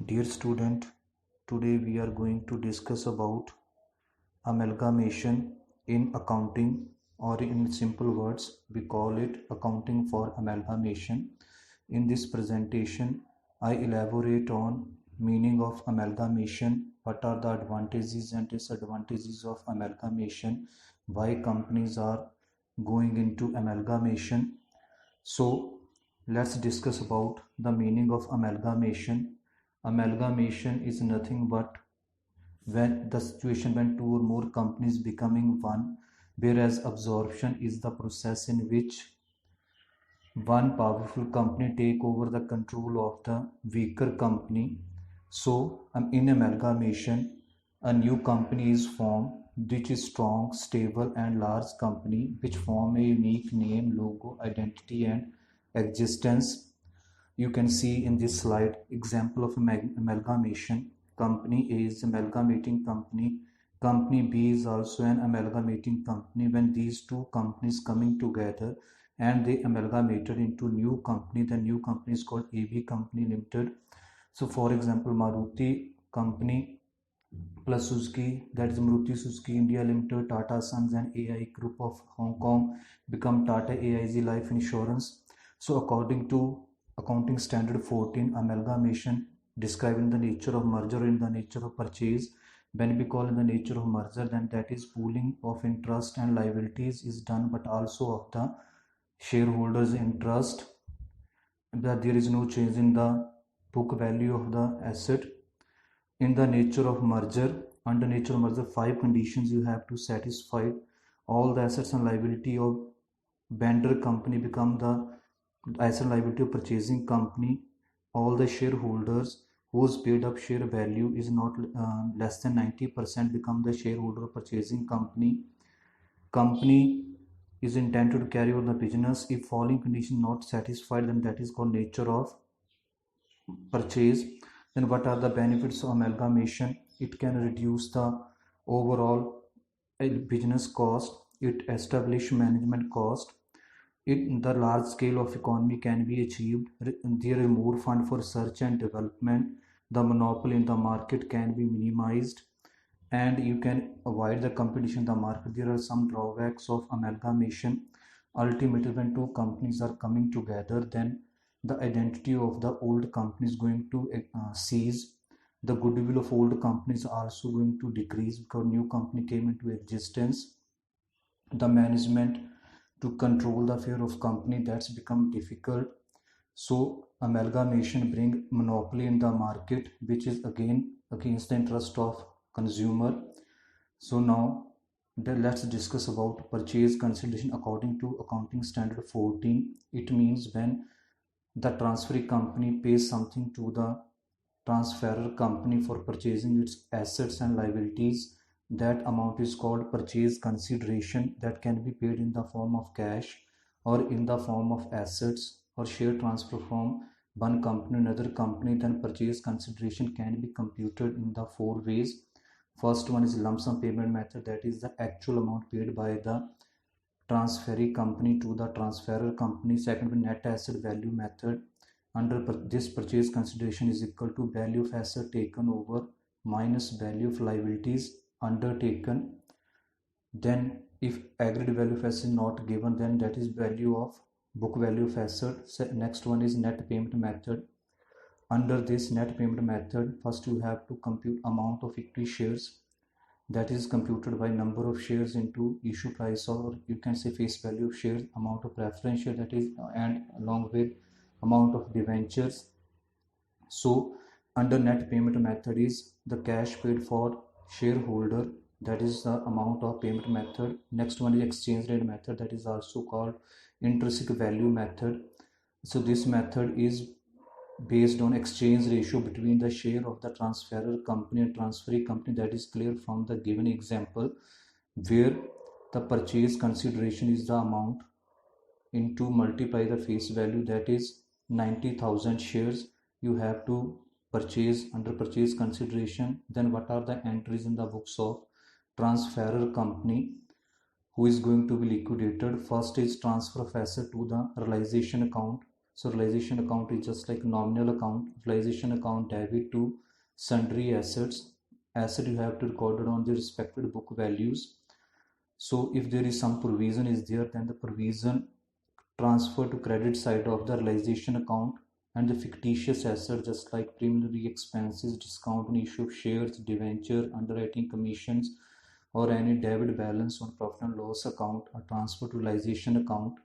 Dear student, today we are going to discuss about amalgamation in accounting, or in simple words we call it accounting for amalgamation. In this presentation I elaborate on meaning of amalgamation, what are the advantages and disadvantages of amalgamation, why companies are going into amalgamation. So let's discuss about the meaning of amalgamation. Amalgamation is nothing but when the situation when two or more companies becoming one, whereas absorption is the process in which one powerful company take over the control of the weaker company. So in amalgamation, a new company is formed which is strong, stable and large company which form a unique name, logo, identity and existence. You can see in this slide example of amalgamation. Company A is amalgamating company. Company B is also an amalgamating company. When these two companies coming together and they amalgamated into new company, the new company is called AB Company Limited. So for example, Maruti Company plus Suzuki, that is Maruti Suzuki India Limited, Tata Sons and AI Group of Hong Kong become Tata AIG Life Insurance. So according to Accounting Standard 14, amalgamation describing the nature of merger and the nature of purchase. When we call in the nature of merger, then that is pooling of interest and liabilities is done, but also of the shareholders' interest, that there is no change in the book value of the asset. In the nature of merger, under nature of merger, 5 conditions you have to satisfy. All the assets and liability of vendor company become the asset and liability of purchasing company. All the shareholders whose paid up share value is not less than 90% become the shareholder of purchasing company. Company is intended to carry on the business. If following condition not satisfied, then that is called nature of purchase. Then what are the benefits of amalgamation? It can reduce the overall business cost. It establish management cost. The large scale of economy can be achieved. There is more fund for research and development. The monopoly in the market can be minimized and you can avoid the competition in the market. There are some drawbacks of amalgamation. Ultimately, when two companies are coming together, then the identity of the old company is going to cease. The goodwill of old companies are also going to decrease because new company came into existence. The management to control the affair of company, that's become difficult. So amalgamation bring monopoly in the market, which is again against the interest of consumer. So now let's discuss about purchase consideration according to Accounting Standard 14. It means when the transferee company pays something to the transferor company for purchasing its assets and liabilities. That amount is called purchase consideration, that can be paid in the form of cash or in the form of assets or share transfer from one company to another company. Then purchase consideration can be computed in the 4 ways. First one is lump sum payment method, that is the actual amount paid by the transferee company to the transferor company. Second one, net asset value method. Under this, purchase consideration is equal to value of asset taken over minus value of liabilities undertaken. Then if aggregate value of asset is not given, then that is value of book value of asset. Next one is net payment method. Under this net payment method, first you have to compute amount of equity shares, that is computed by number of shares into issue price, or you can say face value of shares, amount of preference share, that is and along with amount of debentures. So under net payment method is the cash paid for shareholder, that is the amount of payment method. Next one is exchange rate method, that is also called intrinsic value method. So this method is based on exchange ratio between the share of the transferor company and transferee company. That is clear from the given example, where the purchase consideration is the amount into multiply the face value, that is 90,000 shares you have to purchase under purchase consideration. Then what are the entries in the books of transferor company who is going to be liquidated? First is transfer of asset to the realization account. So realization account is just like nominal account. Realization account debit to sundry assets. Asset you have to record it on the respective book values. So if there is some provision is there, then the provision transfer to credit side of the realization account, and the fictitious asset just like preliminary expenses, discount on issue of shares, debenture, underwriting commissions, or any debit balance on profit and loss account are transferred to realization account.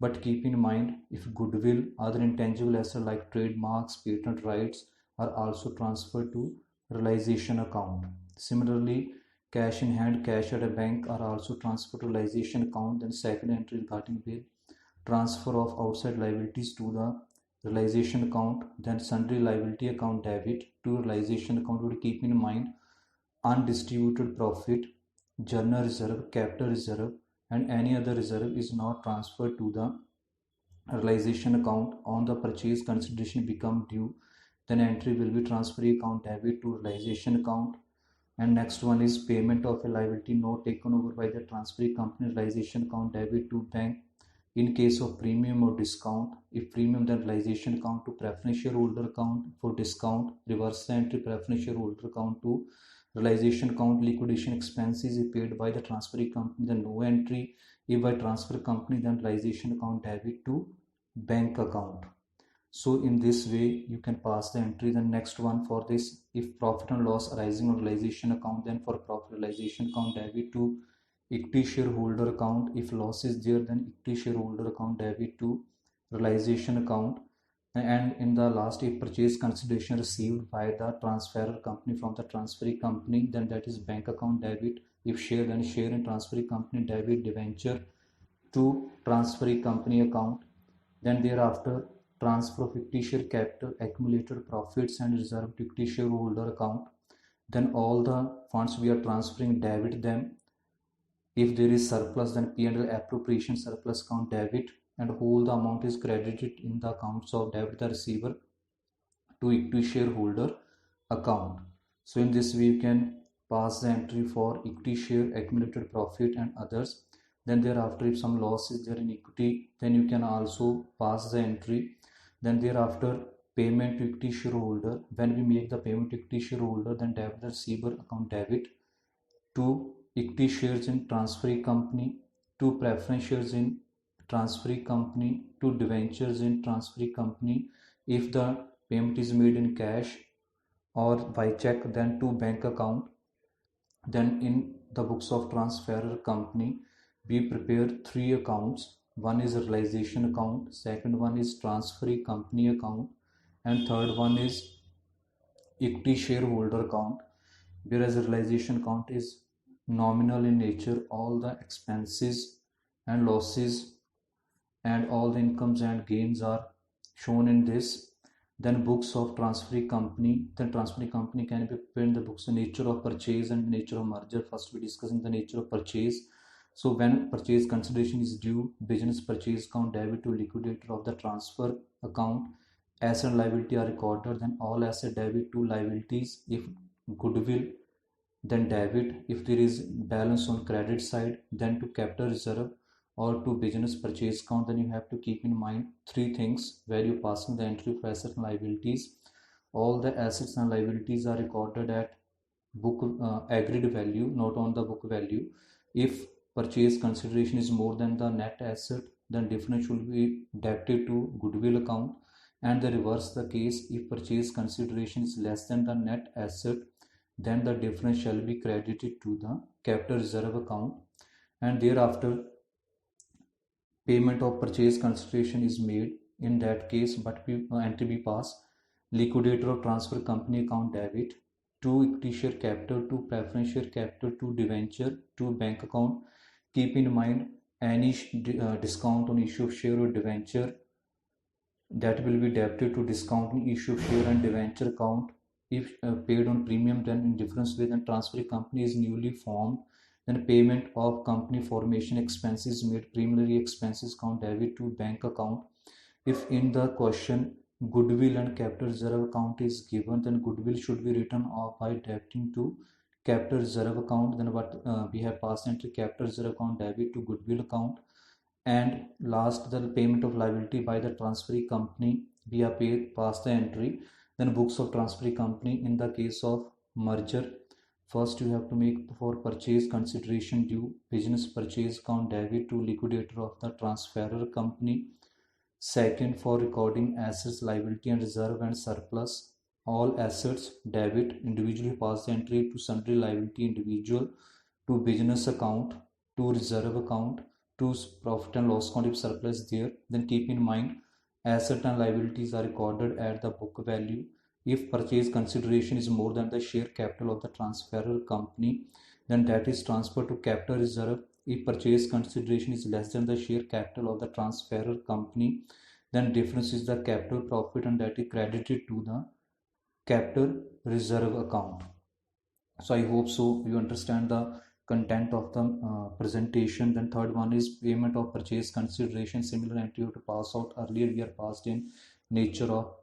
But keep in mind, if goodwill, other intangible assets like trademarks, patent rights are also transferred to realization account. Similarly, cash in hand, cash at a bank are also transferred to realization account. Then second entry regarding bill, transfer of outside liabilities to the realization account. Then sundry liability account debit to realization account. Would keep in mind undistributed profit, journal reserve, capital reserve, and any other reserve is not transferred to the realization account on the purchase consideration become due. Then entry will be transfer account debit to realization account. And next one is payment of a liability note taken over by the transferee company, realization account debit to bank. In case of premium or discount, if premium, then realization account to preference shareholder account. For discount, reverse the entry preference shareholder account to realization account. Liquidation expenses is paid by the transferee company, then no entry. If by transfer company, then realization account debit to bank account. So in this way you can pass the entry. The next one for this, if profit and loss arising on realization account, then for profit realization account debit to equity shareholder account. If loss is there, then equity shareholder account debit to realization account. And in the last, if purchase consideration received by the transferor company from the transferee company, then that is bank account debit. If share, then share in transferee company debit, debenture to transferee company account. Then thereafter, transfer of equity share capital, accumulated profits and reserve to equity shareholder account. Then all the funds we are transferring, debit them. If there is surplus, then P&L appropriation surplus account debit, and whole the amount is credited in the accounts of debit the receiver to equity shareholder account. So in this way you can pass the entry for equity share, accumulated profit and others. Then thereafter, if some loss is there in equity, then you can also pass the entry. Then thereafter, payment to equity shareholder, when we make the payment to equity shareholder, then debit the receiver account debit to equity shares in transferee company, to preference shares in transferee company, to debentures in transferee company. If the payment is made in cash or by check, then to bank account. Then in the books of transferor company, we prepare three accounts. One is realization account, second one is transferee company account, and third one is equity shareholder account. Whereas realization account is nominal in nature, all the expenses and losses and all the incomes and gains are shown in this. Then books of transferee company, then transferee company can be prepared in the books of nature of purchase and nature of merger. First we discussing the nature of purchase. So when purchase consideration is due, business purchase account debit to liquidator of the transfer account. Asset and liability are recorded, then all asset debit to liabilities. If goodwill, then debit. If there is balance on credit side, then to capital reserve or to business purchase account. Then you have to keep in mind three things where you passing the entry for assets and liabilities. All the assets and liabilities are recorded at book agreed value, not on the book value. If purchase consideration is more than the net asset, then difference should be debited to goodwill account. And the reverse the case, if purchase consideration is less than the net asset, then the difference shall be credited to the capital reserve account. And thereafter, payment of purchase consideration is made in that case, but entry be pass liquidator of transfer company account debit to equity share capital, to preference share capital, to debenture, to bank account. Keep in mind any discount on issue of share or debenture, that will be debited to discount on issue of share and debenture account. If paid on premium, then in difference with and transferee company is newly formed, then payment of company formation expenses made, preliminary expenses account debit to bank account. If in the question goodwill and capital reserve account is given, then goodwill should be written off by debiting to capital reserve account. Then what we have passed entry capital reserve account debit to goodwill account. And last, the payment of liability by the transferee company via pass the entry. Then books of transferee company. In the case of merger, first you have to make for purchase consideration due business purchase account debit to liquidator of the transferor company. Second, for recording assets, liability and reserve and surplus, all assets debit, individually pass the entry to sundry liability individual, to business account, to reserve account, to profit and loss account if surplus there. Then keep in mind, asset and liabilities are recorded at the book value. If purchase consideration is more than the share capital of the transferor company, then that is transferred to capital reserve. If purchase consideration is less than the share capital of the transferor company, then difference is the capital profit and that is credited to the capital reserve account. So I hope so you understand the content of the presentation. Then third one is payment of purchase consideration. Similar entry to pass out earlier we are passed in nature of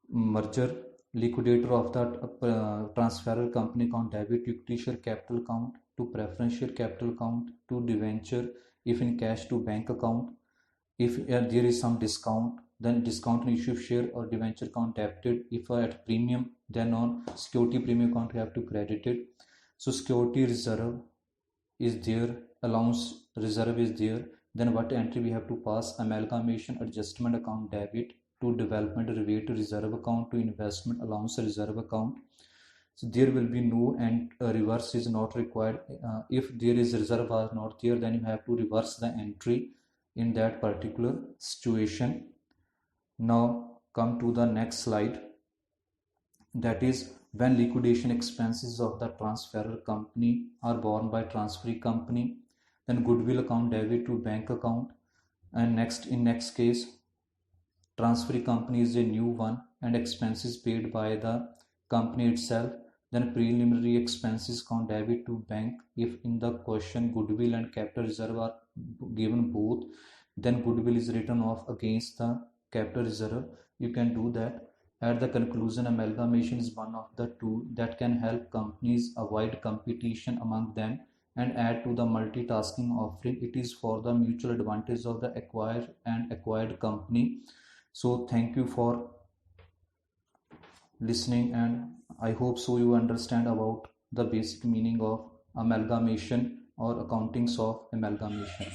merger. Liquidator of that transferor company account debit to equity share capital account, to preference share capital account, to debenture if in cash to bank account. If there is some discount, then discount on issue of share or debenture account debited. If at premium, then on security premium account you have to credit it. So security reserve is there, allowance reserve is there. Then what entry we have to pass? Amalgamation adjustment account debit to development rebate reserve account to investment allowance reserve account. So there will be no and reverse is not required. If there is reserve are not there, then you have to reverse the entry in that particular situation. Now come to the next slide, that is when liquidation expenses of the transferor company are borne by transferee company, then goodwill account debit to bank account. And next case, transferee company is a new one and expenses paid by the company itself, then preliminary expenses account debit to bank. If in the question goodwill and capital reserve are given both, then goodwill is written off against the capital reserve. You can do that. At the conclusion, amalgamation is one of the two that can help companies avoid competition among them and add to the multitasking offering. It is for the mutual advantage of the acquired company. So thank you for listening, and I hope so you understand about the basic meaning of amalgamation or accountings of amalgamation.